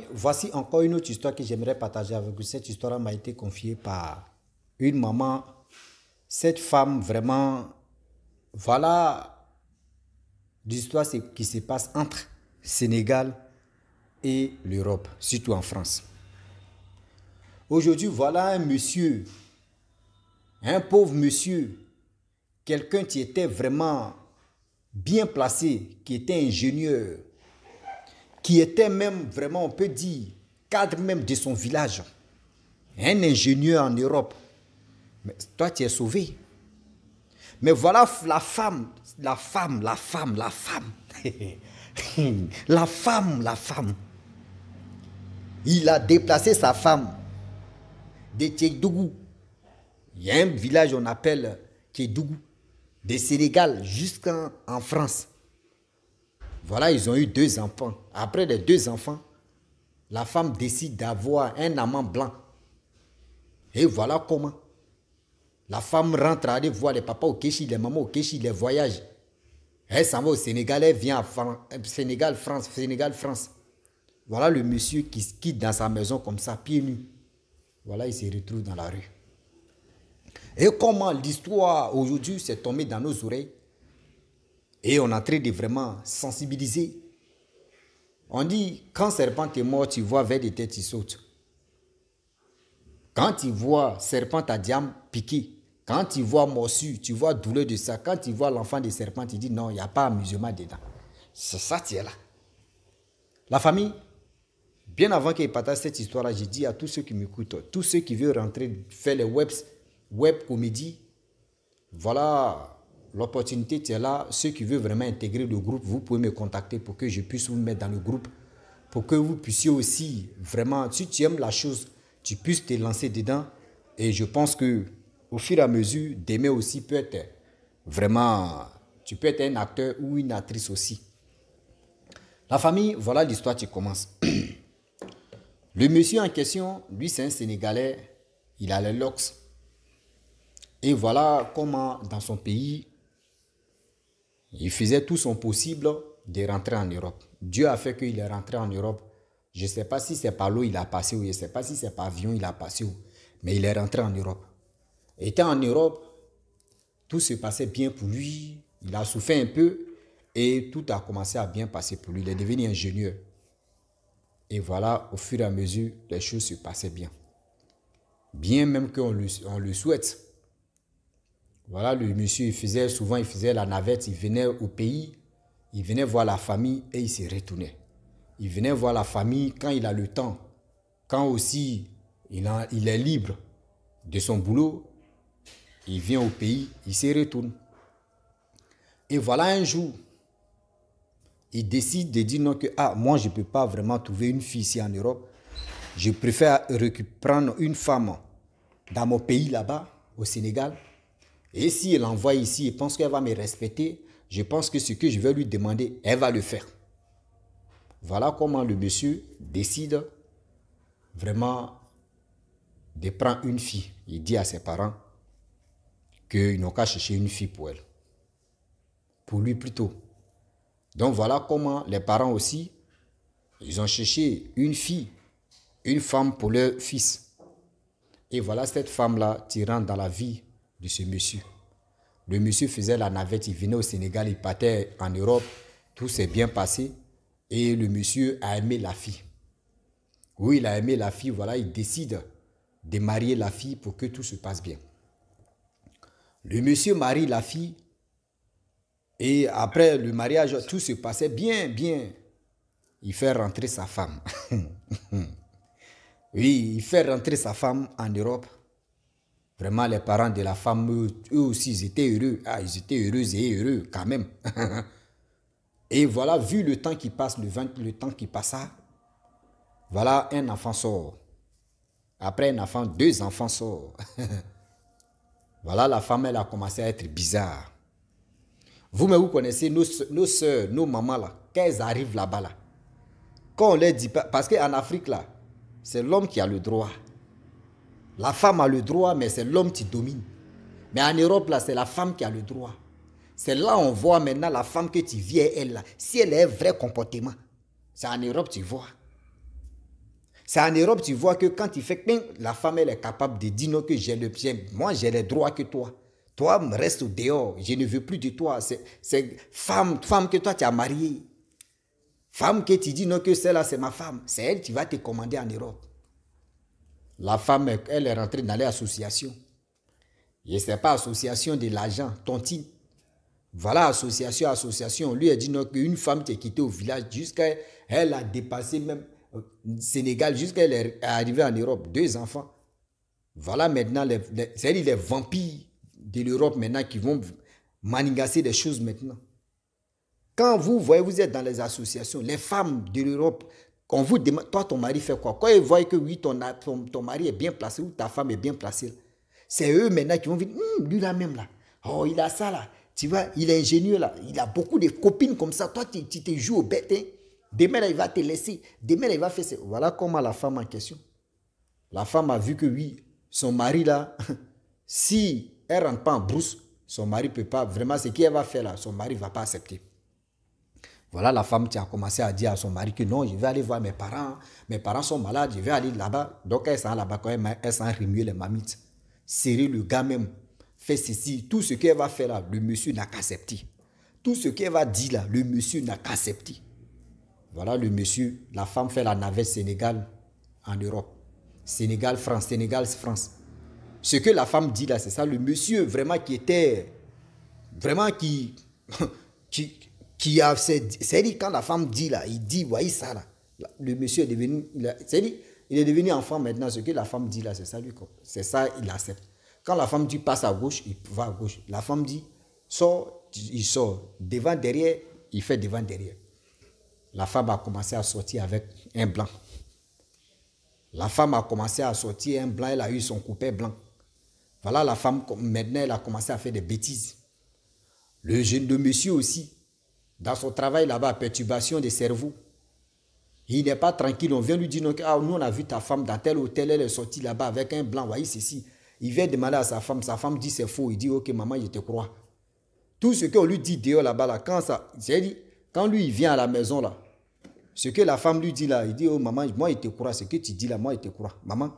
Voici encore une autre histoire que j'aimerais partager avec vous. Cette histoire m'a été confiée par une maman. Cette femme, vraiment, voilà l'histoire qui se passe entre Sénégal et l'Europe, surtout en France. Aujourd'hui, voilà un monsieur, un pauvre monsieur, quelqu'un qui était vraiment bien placé, qui était ingénieur, qui était même vraiment, on peut dire, cadre même de son village. Un ingénieur en Europe. Mais toi, tu es sauvé. Mais voilà la femme. La femme. La femme. Il a déplacé sa femme de Tchèque-Dougou. Il y a un village on appelle Tchèque-Dougou, de Sénégal jusqu'en France. Voilà, ils ont eu 2 enfants. Après les 2 enfants, la femme décide d'avoir un amant blanc. Et voilà comment. La femme rentre à aller voir les papas au Kéchi, les mamans au Kéchi, les voyages. Elle s'en va au Sénégal, elle vient à Sénégal, France. Voilà le monsieur qui se quitte dans sa maison comme ça, pieds nus. Voilà, il se retrouve dans la rue. Et comment l'histoire aujourd'hui s'est tombée dans nos oreilles. Et on est en train de vraiment sensibiliser. On dit, quand serpent est mort, tu vois vers des têtes, il saute. Quand tu vois serpent à diable piqué, quand tu vois morsure, tu vois douleur de ça. Quand tu vois l'enfant des serpents, tu dis non, il n'y a pas amusement dedans. C'est ça, tu es là. La famille, bien avant qu'il partage cette histoire-là, j'ai dit à tous ceux qui m'écoutent, tous ceux qui veulent rentrer, faire les web comédies, voilà l'opportunité, tu es là. Ceux qui veulent vraiment intégrer le groupe, vous pouvez me contacter pour que je puisse vous mettre dans le groupe, pour que vous puissiez aussi, vraiment, si tu aimes la chose, tu puisses te lancer dedans. Et je pense que au fur et à mesure, demain aussi peut être vraiment, tu peux être un acteur ou une actrice aussi. La famille, voilà l'histoire qui commence. Le monsieur en question, lui c'est un Sénégalais, il a les locks. Et voilà comment dans son pays, il faisait tout son possible de rentrer en Europe. Dieu a fait qu'il est rentré en Europe. Je ne sais pas si c'est par l'eau il a passé ou je ne sais pas si c'est par avion il a passé, mais il est rentré en Europe. Étant en Europe, tout se passait bien pour lui. Il a souffert un peu et tout a commencé à bien passer pour lui. Il est devenu ingénieur. Et voilà, au fur et à mesure, les choses se passaient bien. Bien même qu'on le souhaite. Voilà, le monsieur, il faisait la navette, il venait au pays, il venait voir la famille et il se retournait. Il venait voir la famille quand il a le temps, quand aussi il est libre de son boulot, il vient au pays, il se retourne. Et voilà un jour, il décide de dire non que moi je ne peux pas vraiment trouver une fille ici en Europe. Je préfère prendre une femme dans mon pays là-bas, au Sénégal. Et si elle l'envoie ici et pense qu'elle va me respecter, je pense que ce que je vais lui demander, elle va le faire. Voilà comment le monsieur décide vraiment de prendre une fille. Il dit à ses parents qu'ils n'ont qu'à chercher une fille pour elle. Pour lui plutôt. Donc voilà comment les parents aussi, ils ont cherché une fille, une femme pour leur fils. Et voilà cette femme-là tirant dans la vie de ce monsieur. Le monsieur faisait la navette, il venait au Sénégal, il partait en Europe, tout s'est bien passé et le monsieur a aimé la fille. Oui, il a aimé la fille, voilà, il décide de marier la fille pour que tout se passe bien. Le monsieur marie la fille et après le mariage, tout se passait bien. Il fait rentrer sa femme. Oui, il fait rentrer sa femme en Europe. Vraiment, les parents de la femme, eux aussi, ils étaient heureux. Ils étaient heureux et heureux quand même. Et voilà, vu le temps qui passe, le temps qui passa, voilà, un enfant sort. Après un enfant, 2 enfants sortent. Voilà, la femme, elle a commencé à être bizarre. Vous connaissez nos soeurs, nos mamans là, quand elles arrivent là-bas là. Quand on leur dit pas, parce qu'en Afrique là, c'est l'homme qui a le droit. La femme a le droit, mais c'est l'homme qui domine. Mais en Europe, là, c'est la femme qui a le droit. C'est là on voit maintenant la femme que tu viens, elle, là. Si elle a un vrai comportement, c'est en Europe tu vois. C'est en Europe, tu vois que quand il fait ping, la femme, elle est capable de dire non, que moi, j'ai les droits que toi. Toi, reste dehors. Je ne veux plus de toi. C'est femme que toi, tu as mariée. Femme que tu dis non, que celle-là, c'est ma femme. C'est elle qui va te commander en Europe. La femme, elle est rentrée dans les associations. Et ce n'est pas association de l'argent, tontine. Voilà, association. Lui a dit non, qu'une femme qui est quittée au village jusqu'à elle a dépassé même Sénégal, jusqu'à elle est arrivée en Europe. 2 enfants. Voilà maintenant, c'est-à-dire les vampires de l'Europe maintenant qui vont manigancer des choses maintenant. Quand vous voyez, vous êtes dans les associations, les femmes de l'Europe, quand vous demandez, toi ton mari fait quoi? Quand ils voient que oui, ton mari est bien placé ou ta femme est bien placée, c'est eux maintenant qui vont dire, lui là même là, oh il a ça là, tu vois, il est ingénieux là, il a beaucoup de copines comme ça, toi tu te joues au bête, hein? Demain là, il va te laisser, demain là, il va faire ça. Voilà comment la femme en question. La femme a vu que oui, son mari là, si elle ne rentre pas en brousse, son mari ne peut pas, vraiment ce qu'elle va faire là, son mari ne va pas accepter. Voilà la femme qui a commencé à dire à son mari que non, je vais aller voir mes parents sont malades, je vais aller là-bas. Donc elle s'en là-bas quand elle s'en remuer les mamites. Serrer le gars même, fait ceci, tout ce qu'elle va faire là, le monsieur n'a qu'à accepter. Tout ce qu'elle va dire là, le monsieur n'a qu'à accepter. Voilà le monsieur, la femme fait la navette Sénégal en Europe. Sénégal-France, Sénégal-France. Ce que la femme dit là, c'est ça. Le monsieur vraiment qui était, vraiment qui a, c'est-à-dire quand la femme dit là, il dit, voyez ça là. Le monsieur est devenu, c'est-à-dire, il est devenu enfant maintenant. Ce que la femme dit là, c'est ça lui, c'est ça, il accepte. Quand la femme dit passe à gauche, il va à gauche. La femme dit sort, il sort. Devant, derrière, il fait devant, derrière. La femme a commencé à sortir avec un blanc. La femme a commencé à sortir un blanc, elle a eu son coupé blanc. Voilà la femme, maintenant, elle a commencé à faire des bêtises. Le jeune de monsieur aussi, dans son travail là-bas, perturbation des cerveaux. Il n'est pas tranquille, on vient lui dire, ah, nous on a vu ta femme dans tel hôtel, elle est sortie là-bas avec un blanc, voyez ceci. Il vient demander à sa femme dit c'est faux, il dit ok maman je te crois. Tout ce qu'on lui dit dehors là-bas, là, quand lui il vient à la maison là, ce que la femme lui dit là, il dit oh maman, moi je te crois, ce que tu dis là, moi je te crois. Maman,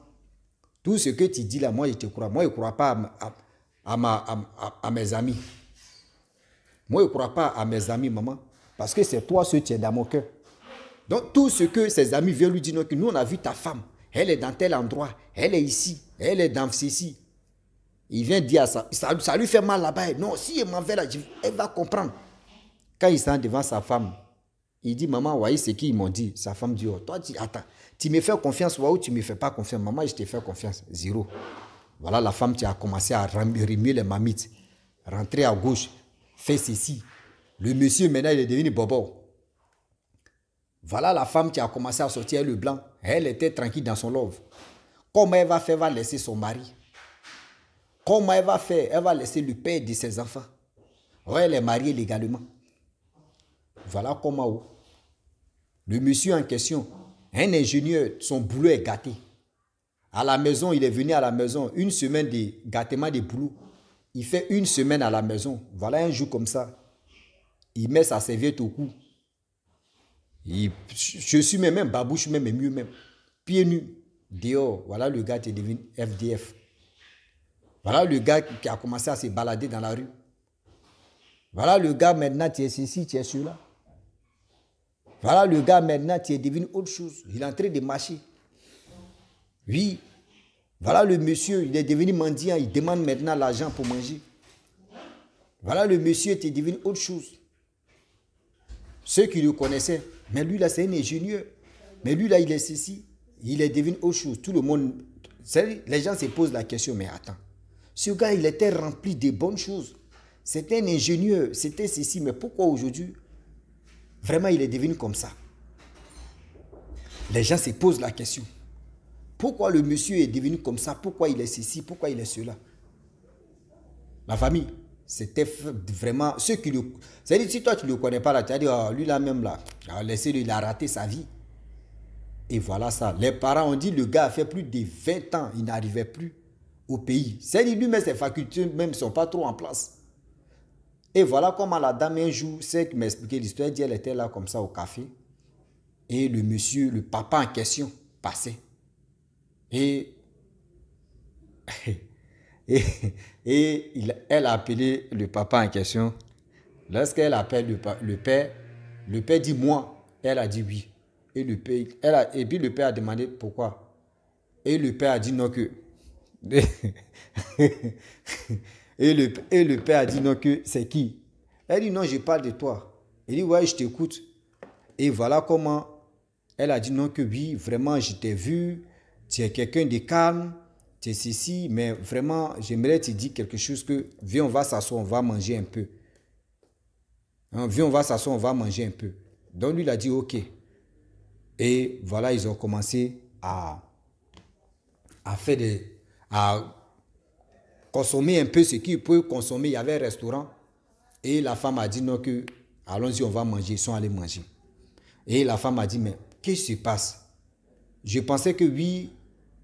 tout ce que tu dis là, moi je te crois. Moi je ne crois pas à mes amis. Moi je ne crois pas à mes amis, maman, parce que c'est toi ce qui est dans mon cœur. Donc tout ce que ses amis viennent lui dire, que nous on a vu ta femme, elle est dans tel endroit, elle est ici, elle est dans ceci. Il vient dire à ça lui fait mal là-bas. Non, si elle m'en va là, elle va comprendre. Quand il sent devant sa femme, il dit, maman, voyez ce qu'ils m'ont dit. Sa femme dit, oh, toi, attends, tu me fais confiance ou tu ne me fais pas confiance. Maman, je te fais confiance. Zéro. Voilà la femme qui a commencé à remuer les mamites, rentrer à gauche, fait ceci. Le monsieur, maintenant, il est devenu bobo. Voilà la femme qui a commencé à sortir le blanc. Elle était tranquille dans son love. Comment elle va faire? Elle va laisser son mari. Comment elle va faire? Elle va laisser le père de ses enfants. Ouais, elle est mariée légalement. Voilà comment. Le monsieur en question, un ingénieur, son boulot est gâté. À la maison, il est venu à la maison, une semaine de gâtement de boulot. Il fait une semaine à la maison. Voilà un jour comme ça. Il met sa serviette au cou. Je suis même babouche, même mieux même. Pieds nus, dehors. Voilà le gars qui est devenu FDF. Voilà le gars qui a commencé à se balader dans la rue. Voilà le gars maintenant, tu es ceci, tu es celui-là. Voilà le gars maintenant, tu es devenu autre chose. Il est en train de marcher. Oui. Voilà le monsieur, il est devenu mendiant, il demande maintenant l'argent pour manger. Voilà le monsieur, tu es devenu autre chose. Ceux qui le connaissaient, mais lui là c'est un ingénieur. Mais lui là il est ceci, il est devenu autre chose. Tout le monde, les gens se posent la question, mais attends. Ce gars il était rempli de bonnes choses. C'était un ingénieur, c'était ceci, mais pourquoi aujourd'hui, vraiment il est devenu comme ça? Les gens se posent la question. Pourquoi le monsieur est devenu comme ça? Pourquoi il est ceci? Pourquoi il est cela? La famille. C'était vraiment ceux qui le... C'est-à-dire, si toi, tu ne le connais pas, là, tu as dit, oh, lui là même, là, laissez-le, il a raté sa vie. Et voilà ça. Les parents ont dit, le gars a fait plus de 20 ans, il n'arrivait plus au pays. C'est-à-dire, lui-même, ses facultés même ne sont pas trop en place. Et voilà comment la dame, un jour, c'est qui m'expliquait l'histoire, elle dit, elle était là comme ça au café. Et le monsieur, le papa en question, passait. Et, et, elle a appelé le papa en question. Lorsqu'elle appelle le père dit moi. Elle a dit oui. Et, et puis le père a demandé pourquoi. Et le père a dit non que... et le père a dit non que c'est qui? Elle dit non, je parle de toi. Il dit ouais, je t'écoute. Et voilà comment elle a dit non que oui, vraiment, je t'ai vu, tu es quelqu'un de calme, tu es ceci, mais vraiment, j'aimerais te dire quelque chose que, viens, on va s'asseoir, on va manger un peu. Hein, viens, on va s'asseoir, on va manger un peu. Donc lui, il a dit ok. Et voilà, ils ont commencé à consommer un peu ce qu'ils peuvent consommer. Il y avait un restaurant. Et la femme a dit non que, allons-y, on va manger. Ils sont allés manger. Et la femme a dit, mais qu'est-ce qui se passe? Je pensais que oui,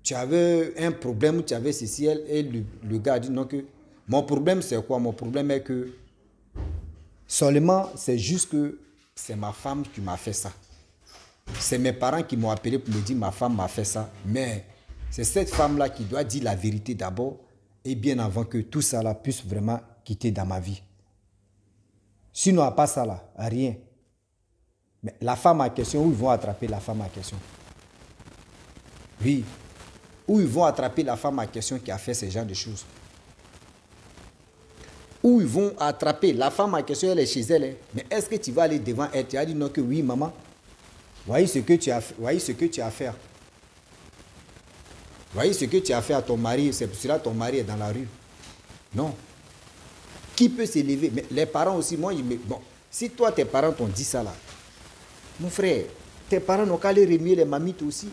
tu avais un problème, tu avais ceci. Et le gars a dit non que, mon problème c'est quoi? Mon problème est que, seulement, c'est juste que c'est ma femme qui m'a fait ça. C'est mes parents qui m'ont appelé pour me dire, ma femme m'a fait ça. Mais c'est cette femme-là qui doit dire la vérité d'abord, et bien avant que tout ça là puisse vraiment quitter dans ma vie. Sinon, à part ça là, rien. Mais la femme en question, où ils vont attraper la femme en question? Oui. Où ils vont attraper la femme en question qui a fait ce genre de choses? Où ils vont attraper la femme en question, elle est chez elle. Hein? Mais est-ce que tu vas aller devant elle? Tu as dit non que oui, maman. Voyez ce que tu as fait. Voyez ce que tu as fait. Voyez ce que tu as fait à ton mari. C'est pour cela que ton mari est dans la rue. Non. Qui peut s'élever? Mais les parents aussi, moi, bon, si toi, tes parents t'ont dit ça là, mon frère, tes parents n'ont qu'à aller remuer les mamites aussi.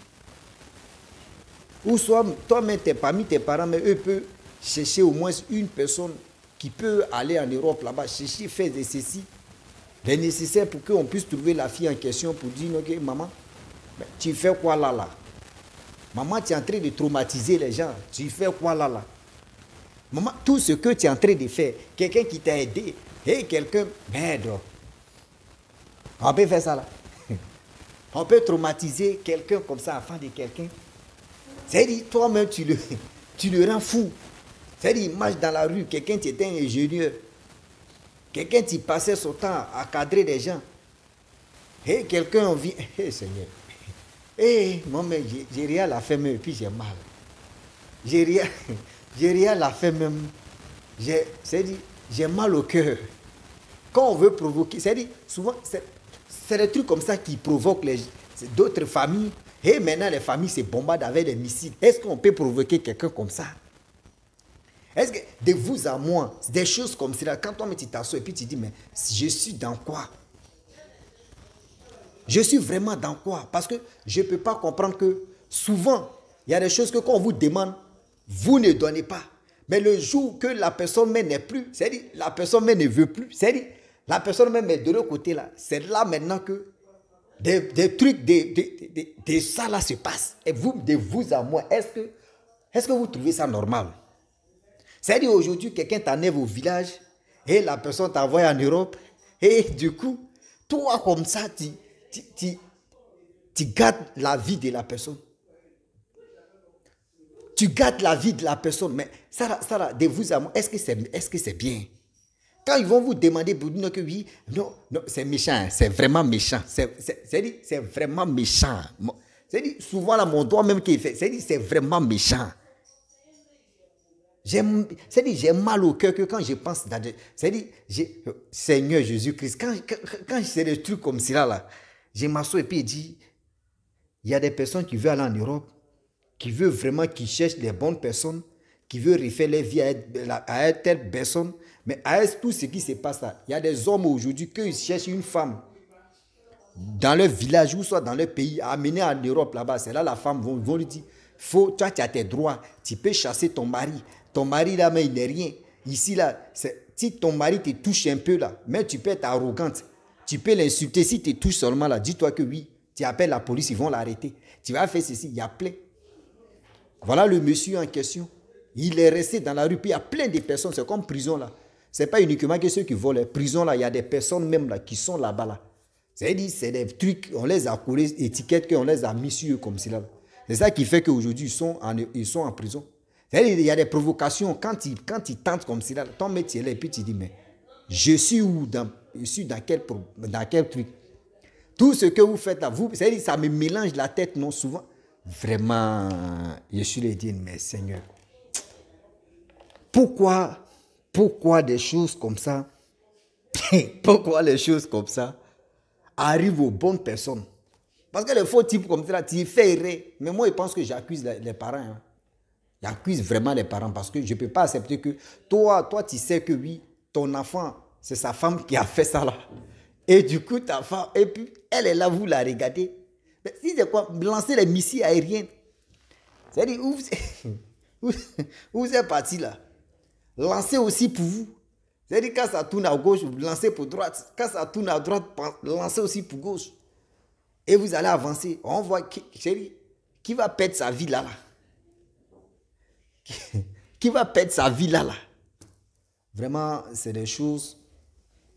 Ou soit toi-même, t'es parmi tes parents, mais eux peuvent chercher au moins une personne qui peut aller en Europe là-bas, chercher, faire de ceci, les nécessaires pour qu'on puisse trouver la fille en question pour dire, ok, maman, tu fais quoi là? Maman, tu es en train de traumatiser les gens. Tu fais quoi là? Maman, tout ce que tu es en train de faire, quelqu'un qui t'a aidé, et quelqu'un, merde. On peut faire ça là. On peut traumatiser quelqu'un comme ça, enfant de quelqu'un. C'est-à-dire, toi-même, tu le rends fou. C'est-à-dire, il marche dans la rue, quelqu'un qui était un ingénieur. Quelqu'un qui passait son temps à cadrer des gens. Et quelqu'un vient, Seigneur. Moi, mais j'ai rien à la faire même, et puis j'ai mal. J'ai rien à la faire même. C'est-à-dire, j'ai mal au cœur. Quand on veut provoquer, c'est-à-dire, souvent, c'est des trucs comme ça qui provoquent d'autres familles. Et maintenant, les familles se bombardent avec des missiles. Est-ce qu'on peut provoquer quelqu'un comme ça? Est-ce que de vous à moi, des choses comme ça, quand toi, tu t'assois et puis tu dis, mais je suis dans quoi? Je suis vraiment dans quoi? Parce que je ne peux pas comprendre que souvent, il y a des choses que quand on vous demande, vous ne donnez pas. Mais le jour que la personne même n'est plus, c'est-à-dire la personne même ne veut plus, c'est-à-dire la personne même est de l'autre côté là, c'est là maintenant que des trucs, des ça là se passent. Et vous, de vous à moi, est-ce que vous trouvez ça normal? C'est-à-dire aujourd'hui, quelqu'un t'enlève au village et la personne t'envoie en Europe et du coup, toi comme ça, tu gardes la vie de la personne. Tu gardes la vie de la personne, mais ça là, de vous à moi, est-ce que c'est bien? Quand ils vont vous demander pour dire que oui, non, c'est méchant, c'est vraiment méchant. C'est vraiment méchant. C'est-à-dire, souvent là, mon doigt même qui est fait, c'est vraiment méchant. J'ai mal au cœur que quand je pense dans Seigneur Jésus-Christ, quand c'est des trucs comme cela là, je m'assois et puis je dis, il y a des personnes qui veulent aller en Europe, qui veulent vraiment, qui cherchent les bonnes personnes, qui veulent refaire leur vie à telle personne, mais à tout ce qui se passe là, il y a des hommes aujourd'hui qui cherchent une femme dans leur village ou soit dans leur pays, à amener en Europe là-bas. C'est là la femme vont lui dire, toi tu as tes droits, tu peux chasser ton mari. Ton mari là, mais il n'est rien. Ici là, si ton mari te touche un peu là, mais tu peux être arrogante, tu peux l'insulter. Si tu touches seulement là, dis-toi que oui, tu appelles la police, ils vont l'arrêter. Tu vas faire ceci, il y a plein. Voilà le monsieur en question. Il est resté dans la rue, puis il y a plein de personnes, c'est comme prison là. Ce n'est pas uniquement que ceux qui volent. Prison là, il y a des personnes même là qui sont là-bas là. C'est-à-dire, c'est des trucs, on les a collés, étiquettes qu'on les a mis sur eux comme cela. C'est ça qui fait qu'aujourd'hui, ils sont en prison. C'est-à-dire, il y a des provocations. Quand ils tentent comme cela, ton métier là, et puis tu dis, mais je suis où je suis dans quel truc? Tout ce que vous faites là, c'est-à-dire, ça me mélange la tête, non, souvent. Vraiment, je suis le dire, mais Seigneur, pourquoi des choses comme ça, pourquoi les choses comme ça arrivent aux bonnes personnes? Parce que les faux types comme ça, tu fais erreur. Mais moi, je pense que j'accuse les parents. Hein. J'accuse vraiment les parents parce que je ne peux pas accepter que toi, tu sais que oui, ton enfant, c'est sa femme qui a fait ça là. Et du coup, ta femme, et puis elle est là, vous la regardez. Mais si c'est quoi, lancer les missiles aériens. C'est-à-dire, où c'est parti là? Lancez aussi pour vous. C'est-à-dire, quand ça tourne à gauche, vous lancez pour droite. Quand ça tourne à droite, lancez aussi pour gauche. Et vous allez avancer. On voit qui va perdre sa vie là. Qui va perdre sa vie là. Vraiment, c'est des choses.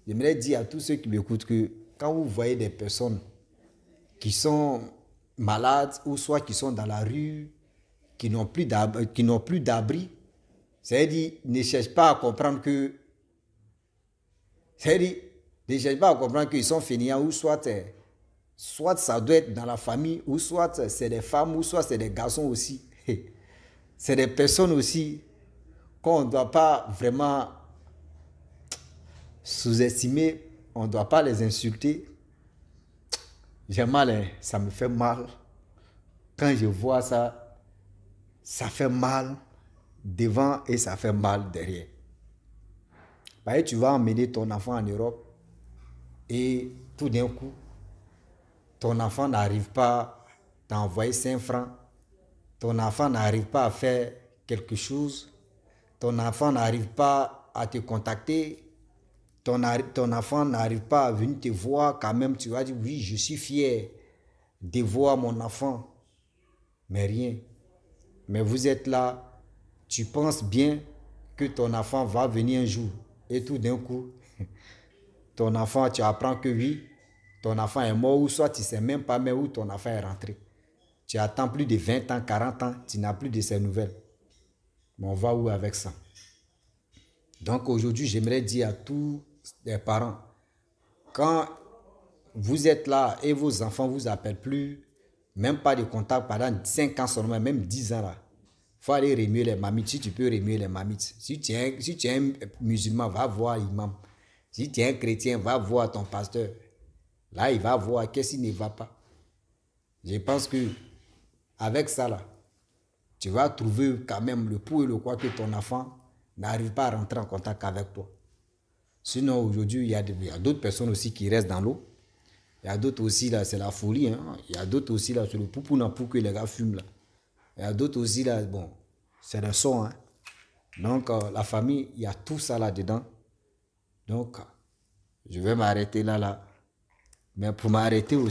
J'aimerais dire à tous ceux qui m'écoutent que quand vous voyez des personnes qui sont malades ou soit qui sont dans la rue, qui n'ont plus d'abri, c'est-à-dire, ne cherche pas à comprendre que. C'est-à-dire, ne cherche pas à comprendre qu'ils sont fainéants ou soit ça doit être dans la famille, ou soit c'est des femmes, ou soit c'est des garçons aussi. C'est des personnes aussi qu'on ne doit pas vraiment sous-estimer, on ne doit pas les insulter. J'ai mal, hein, ça me fait mal. Quand je vois ça, ça fait mal devant et ça fait mal derrière. Bah, tu vas emmener ton enfant en Europe et tout d'un coup, ton enfant n'arrive pas à t'envoyer 5 francs, ton enfant n'arrive pas à faire quelque chose, ton enfant n'arrive pas à te contacter, ton enfant n'arrive pas à venir te voir, quand même tu vas dire oui, je suis fier de voir mon enfant, mais rien. Mais vous êtes là, tu penses bien que ton enfant va venir un jour et tout d'un coup, ton enfant, tu apprends que oui, ton enfant est mort ou soit tu ne sais même pas où ton enfant est rentré. Tu attends plus de 20 ans, 40 ans, tu n'as plus de ses nouvelles. Mais on va où avec ça? Donc aujourd'hui, j'aimerais dire à tous les parents, quand vous êtes là et vos enfants ne vous appellent plus, même pas de contact pendant 5 ans seulement, même 10 ans là, il faut aller remuer les mamites. Si tu peux remuer les mamites. Si tu es un musulman, va voir l'imam. Si tu es un chrétien, va voir ton pasteur. Là, il va voir qu'est-ce qui ne va pas. Je pense que avec ça, là, tu vas trouver quand même le pour et le quoi que ton enfant n'arrive pas à rentrer en contact avec toi. Sinon, aujourd'hui, il y a d'autres personnes aussi qui restent dans l'eau. Il y a d'autres aussi, là, c'est la folie. Hein? Il y a d'autres aussi, là, c'est le poupou que les gars fument, là. Il y a d'autres aussi, là, bon, c'est le son. Hein? Donc, la famille, il y a tout ça là-dedans. Donc, je vais m'arrêter là. Mais pour m'arrêter aussi,